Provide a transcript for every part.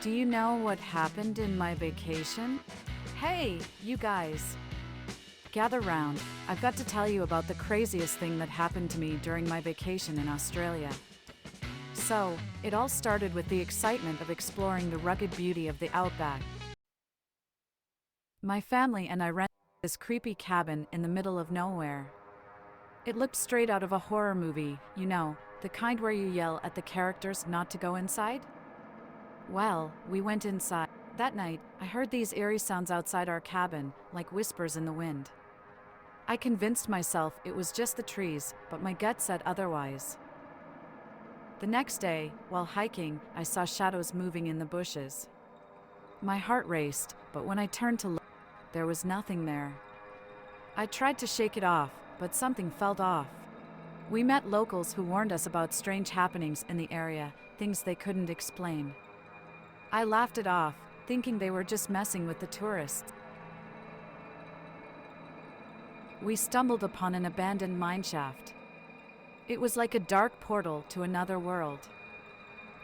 Do you know what happened in my vacation? Hey, you guys. Gather round. I've got to tell you about the craziest thing that happened to me during my vacation in Australia. So, it all started with the excitement of exploring the rugged beauty of the Outback. My family and I rented this creepy cabin in the middle of nowhere. It looked straight out of a horror movie, you know, the kind where you yell at the characters not to go inside. Well, we went inside. That night, I heard these eerie sounds outside our cabin, like whispers in the wind. I convinced myself it was just the trees, but my gut said otherwise. The next day, while hiking, I saw shadows moving in the bushes. My heart raced, but when I turned to look, there was nothing there. I tried to shake it off, but something felt off. We met locals who warned us about strange happenings in the area, things they couldn't explain. I laughed it off, thinking they were just messing with the tourists. We stumbled upon an abandoned mineshaft. It was like a dark portal to another world.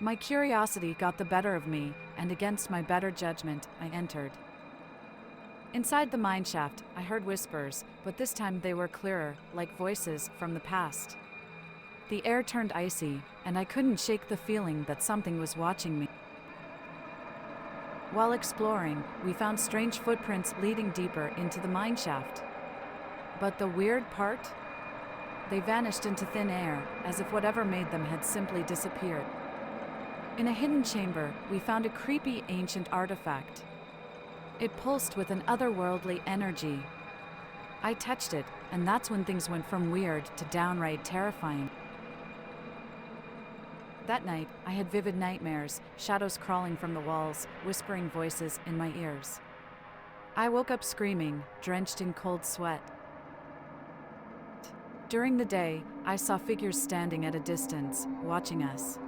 My curiosity got the better of me, and against my better judgment, I entered. Inside the mineshaft, I heard whispers, but this time they were clearer, like voices from the past. The air turned icy, and I couldn't shake the feeling that something was watching me. While exploring, we found strange footprints leading deeper into the mineshaft. But the weird part? They vanished into thin air, as if whatever made them had simply disappeared. In a hidden chamber, we found a creepy ancient artifact. It pulsed with an otherworldly energy. I touched it, and that's when things went from weird to downright terrifying. That night, I had vivid nightmares, shadows crawling from the walls, whispering voices in my ears. I woke up screaming, drenched in cold sweat. During the day, I saw figures standing at a distance, watching us.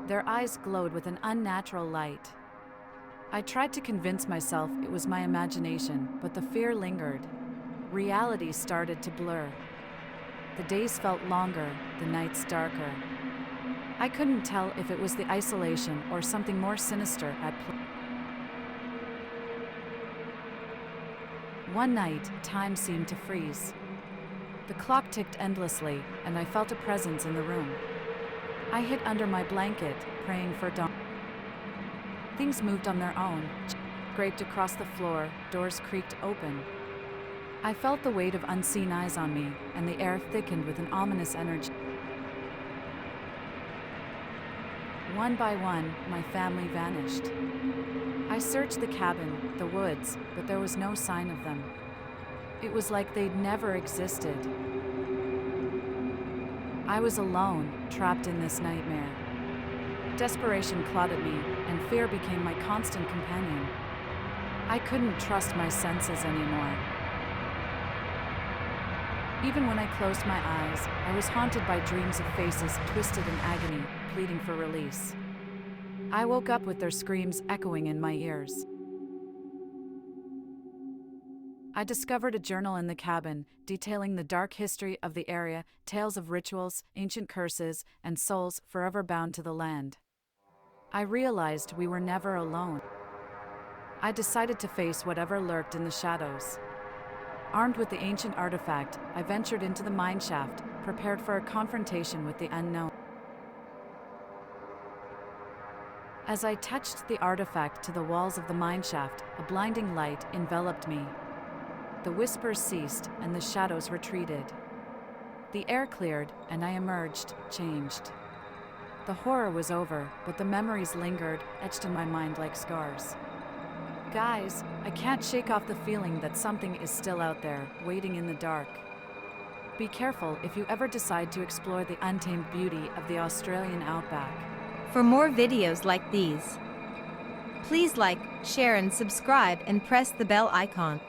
Their eyes glowed with an unnatural light. I tried to convince myself it was my imagination, but the fear lingered. Reality started to blur. The days felt longer, the nights darker. I couldn't tell if it was the isolation or something more sinister at play. One night, time seemed to freeze. The clock ticked endlessly, and I felt a presence in the room. I hid under my blanket, praying for dawn. Things moved on their own, scraped across the floor, doors creaked open. I felt the weight of unseen eyes on me, and the air thickened with an ominous energy. One by one, my family vanished. I searched the cabin, the woods, but there was no sign of them. It was like they'd never existed. I was alone, trapped in this nightmare. Desperation clawed at me, and fear became my constant companion. I couldn't trust my senses anymore. Even when I closed my eyes, I was haunted by dreams of faces twisted in agony, pleading for release. I woke up with their screams echoing in my ears. I discovered a journal in the cabin, detailing the dark history of the area, tales of rituals, ancient curses, and souls forever bound to the land. I realized we were never alone. I decided to face whatever lurked in the shadows. Armed with the ancient artifact, I ventured into the mineshaft, prepared for a confrontation with the unknown. As I touched the artifact to the walls of the mineshaft, a blinding light enveloped me. The whispers ceased, and the shadows retreated. The air cleared, and I emerged, changed. The horror was over, but the memories lingered, etched in my mind like scars. Guys, I can't shake off the feeling that something is still out there, waiting in the dark. Be careful if you ever decide to explore the untamed beauty of the Australian Outback. For more videos like these, please like, share and subscribe and press the bell icon.